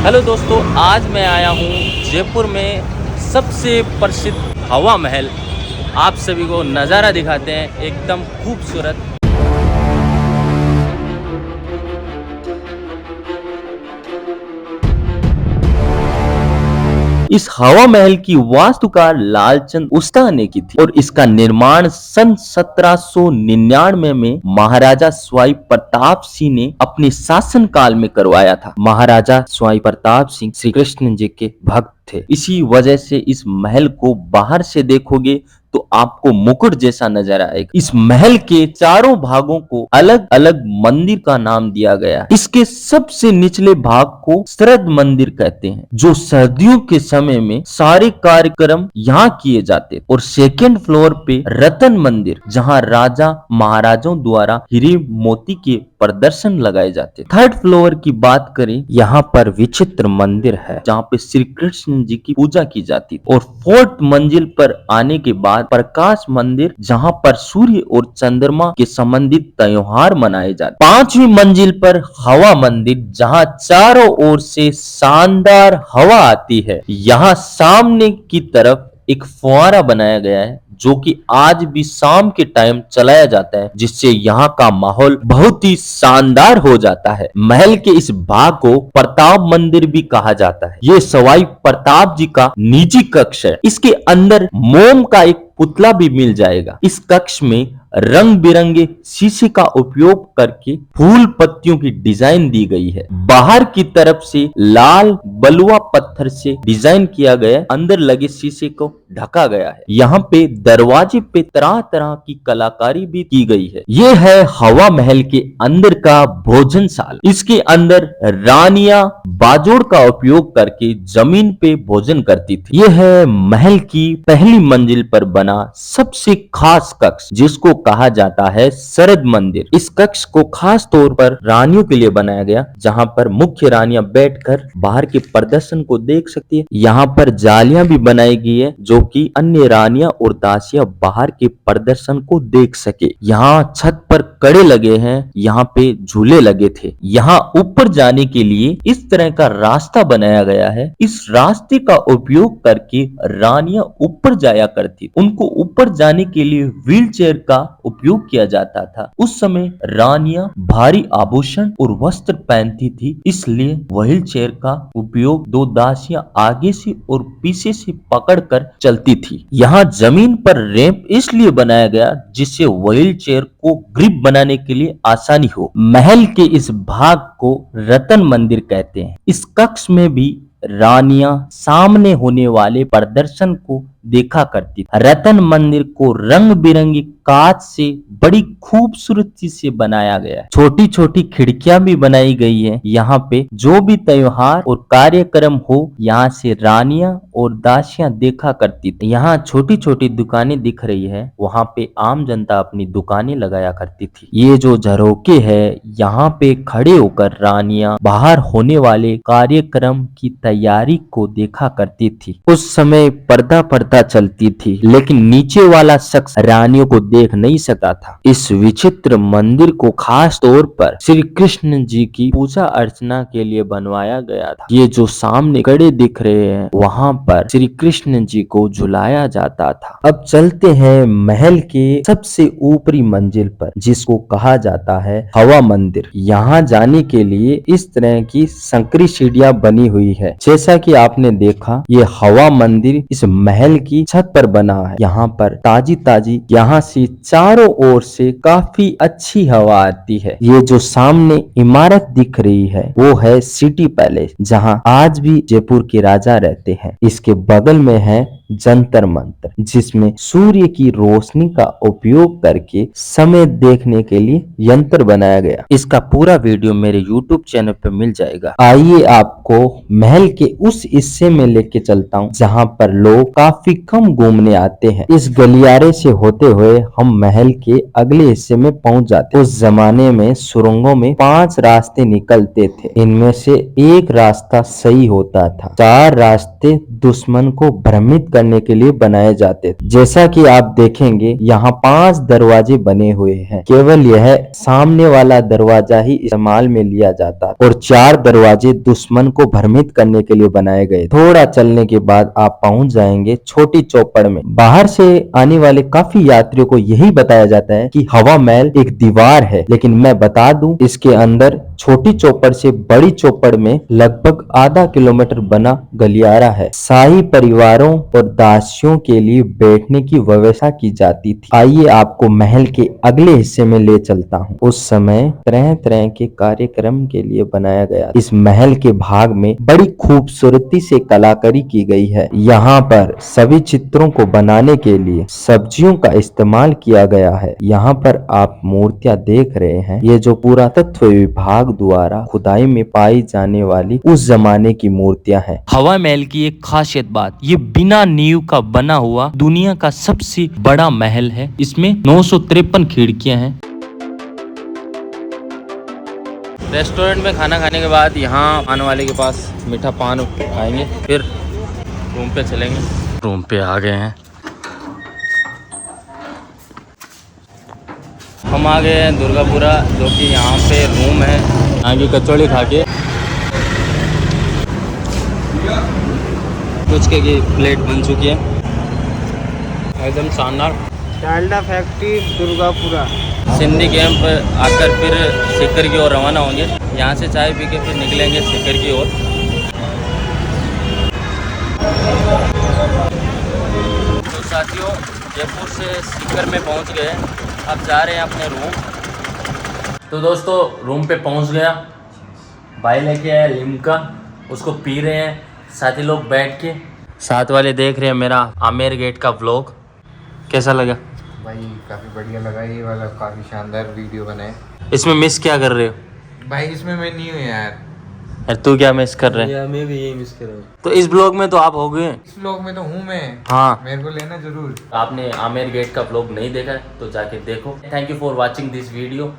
Hello दोस्तों, आज मैं आया हूँ जयपुर में सबसे प्रसिद्ध हवा महल। आप सभी को नज़ारा दिखाते हैं, एकदम खूबसूरत। इस हवा महल की वास्तुकार लालचंद उस्ता ने की थी और इसका निर्माण सन 1799 में महाराजा स्वाई प्रताप सिंह ने अपने शासन काल में करवाया था। महाराजा स्वाई प्रताप सिंह श्री कृष्ण जी के भक्त थे। इसी वजह से इस महल को बाहर से देखोगे तो आपको मुकुट जैसा नजर आएगा। इस महल के चारों भागों को अलग अलग मंदिर का नाम दिया गया है। इसके सबसे निचले भाग को शरद मंदिर कहते हैं, जो सर्दियों के समय में सारे कार्यक्रम यहाँ किए जाते। और सेकेंड फ्लोर पे रतन मंदिर, जहाँ राजा महाराजाओं द्वारा हीरे मोती के प्रदर्शन लगाए जाते। थर्ड फ्लोर की बात करें, यहाँ पर विचित्र मंदिर है जहाँ पे श्री कृष्ण जी की पूजा की जाती। और फोर्थ मंजिल पर आने के बाद प्रकाश मंदिर, जहाँ पर सूर्य और चंद्रमा के संबंधित त्योहार मनाए जाते। पांचवी मंजिल पर हवा मंदिर, जहाँ चारों ओर से शानदार हवा आती है। यहाँ सामने की तरफ एक फुहारा बनाया गया है जो कि आज भी शाम के टाइम चलाया जाता है, जिससे यहाँ का माहौल बहुत ही शानदार हो जाता है। महल के इस भाग को प्रताप मंदिर भी कहा जाता है। ये सवाई प्रताप जी का निजी कक्ष है। इसके अंदर मोम का एक पुतला भी मिल जाएगा। इस कक्ष में रंग बिरंगे शीशे का उपयोग करके फूल पत्तियों की डिजाइन दी गई है। बाहर की तरफ से लाल बलुआ पत्थर से डिजाइन किया गया, अंदर लगे शीशे को ढका गया है। यहाँ पे दरवाजे पे तरह तरह की कलाकारी भी की गई है। ये है हवा महल के अंदर का भोजनशाला। इसके अंदर रानियां बाजोड़ का उपयोग करके जमीन पे भोजन करती थी। ये है महल की पहली मंजिल पर बना सबसे खास कक्ष, जिसको कहा जाता है शरद मंदिर। इस कक्ष को खास तौर पर रानियों के लिए बनाया गया, जहां पर मुख्य रानियां बैठकर बाहर के प्रदर्शन को देख सकती है। यहाँ पर जालियां भी बनाई गई है जो कि अन्य रानियां और दासियां बाहर के प्रदर्शन को देख सके। यहाँ छत पर कड़े लगे हैं, यहाँ पे झूले लगे थे। यहाँ ऊपर जाने के लिए इस तरह का रास्ता बनाया गया है। इस रास्ते का उपयोग करके रानियां ऊपर जाया करती। उनको ऊपर जाने के लिए व्हील चेयर का उपयोग किया जाता था। उस समय रानियां भारी आभूषण और वस्त्र पहनती थी, इसलिए व्हील चेयर का उपयोग दो दासियां आगे से और पीछे से पकड़कर चलती थी। यहाँ जमीन पर रैंप इसलिए बनाया गया जिससे व्हील चेयर को ग्रिप बनाने के लिए आसानी हो। महल के इस भाग को रतन मंदिर कहते हैं। इस कक्ष में भी रानियां सामने होने वाले प्रदर्शन को देखा करती थी। रतन मंदिर को रंग बिरंगी कांच से बड़ी खूबसूरती से बनाया गया है। छोटी छोटी खिड़कियां भी बनाई गई है। यहाँ पे जो भी त्योहार और कार्यक्रम हो, यहाँ से रानियां और दासियां देखा करती थी। यहाँ छोटी छोटी दुकानें दिख रही है, वहाँ पे आम जनता अपनी दुकानें लगाया करती थी। ये जो झरोके है, यहाँ पे खड़े होकर रानियां बाहर होने वाले कार्यक्रम की तैयारी को देखा करती थी। उस समय पर्दा चलती थी, लेकिन नीचे वाला शख्स रानियों को देख नहीं सकता था। इस विचित्र मंदिर को खास तौर पर श्री कृष्ण जी की पूजा अर्चना के लिए बनवाया गया था। ये जो सामने कड़े दिख रहे हैं, वहाँ पर श्री कृष्ण जी को झुलाया जाता था। अब चलते हैं महल के सबसे ऊपरी मंजिल पर, जिसको कहा जाता है हवा मंदिर। यहाँ जाने के लिए इस तरह की संकरी सीढ़ियां बनी हुई है। जैसा कि आपने देखा, ये हवा मंदिर इस महल की छत पर बना है। यहाँ पर ताजी ताजी यहाँ से चारों ओर से काफी अच्छी हवा आती है। ये जो सामने इमारत दिख रही है, वो है सिटी पैलेस, जहाँ आज भी जयपुर के राजा रहते हैं। इसके बगल में है जंतर मंतर, जिसमें सूर्य की रोशनी का उपयोग करके समय देखने के लिए यंत्र बनाया गया। इसका पूरा वीडियो मेरे YouTube चैनल पर मिल जाएगा। आइए आपको महल के उस हिस्से में लेके चलता हूँ जहाँ पर लोग काफी कम घूमने आते हैं। इस गलियारे से होते हुए हम महल के अगले हिस्से में पहुँच जाते। उस जमाने में सुरंगों में 5 रास्ते निकलते थे। इनमें से एक रास्ता सही होता था, 4 रास्ते दुश्मन को भ्रमित करने के लिए बनाए जाते थे। जैसा कि आप देखेंगे यहाँ 5 दरवाजे बने हुए हैं। केवल यह सामने वाला दरवाजा ही इस्तेमाल में लिया जाता और 4 दरवाजे दुश्मन को भ्रमित करने के लिए बनाए गए। थोड़ा चलने के बाद आप पहुंच जाएंगे छोटी चौपड़ में। बाहर से आने वाले काफी यात्रियों को यही बताया जाता है कि हवा महल एक दीवार है, लेकिन मैं बता दूं इसके अंदर छोटी चौपड़ से बड़ी चौपड़ में लगभग आधा किलोमीटर बना गलियारा है। शाही परिवारों और दासियों के लिए बैठने की व्यवस्था की जाती थी। आइए आपको महल के अगले हिस्से में ले चलता हूँ। उस समय तरह तरह के कार्यक्रम के लिए बनाया गया इस महल के भाग में बड़ी खूबसूरती से कलाकारी की गई है। यहाँ पर सभी चित्रों को बनाने के लिए सब्जियों का इस्तेमाल किया गया है। यहाँ पर आप मूर्तियां देख रहे हैं, ये जो पुरातत्व विभाग द्वारा खुदाई में पाई जाने वाली उस जमाने की मूर्तियां हैं। हवा महल की एक खासियत बात, ये बिना नींव का बना हुआ दुनिया का सबसे बड़ा महल है। इसमें 953 खिड़कियां हैं। रेस्टोरेंट में खाना खाने के बाद यहाँ पान वाले के पास मीठा पान खाएंगे, फिर रूम पे चलेंगे। रूम पे आ गए हैं। हम आ गए हैं दुर्गापुरा, जो कि यहाँ पे रूम है। यहाँ की कचौड़ी खा के पुचके की प्लेट बन चुकी है, एकदम शानदार। डालडा फैक्ट्री दुर्गापुरा। सिंधी कैंप आकर फिर सीकर की ओर रवाना होंगे। यहाँ से चाय पी के फिर निकलेंगे सीकर की ओर। तो साथियों, जयपुर से सीकर में पहुँच गए, अब जा रहे हैं अपने रूम। तो दोस्तों, रूम पे पहुँच गया। भाई लेके आया लिम्का, उसको पी रहे हैं साथी लोग बैठ के। साथ वाले देख रहे हैं मेरा आमेर गेट का व्लॉग। कैसा लगा भाई? काफ़ी बढ़िया लगा, ये वाला काफ़ी शानदार वीडियो बनाए। इसमें मिस क्या कर रहे हो भाई इसमें मैं नहीं हूँ यार। यार तू क्या मिस कर रहे हैं? मैं भी यही मिस कर रहा हूँ। तो इस ब्लॉग में तो आप हो गए। इस व्लॉग में तो हूँ मैं। हाँ, मेरे को लेना जरूर। आपने आमेर गेट का ब्लॉग नहीं देखा है तो जाके देखो। Thank you for watching this video.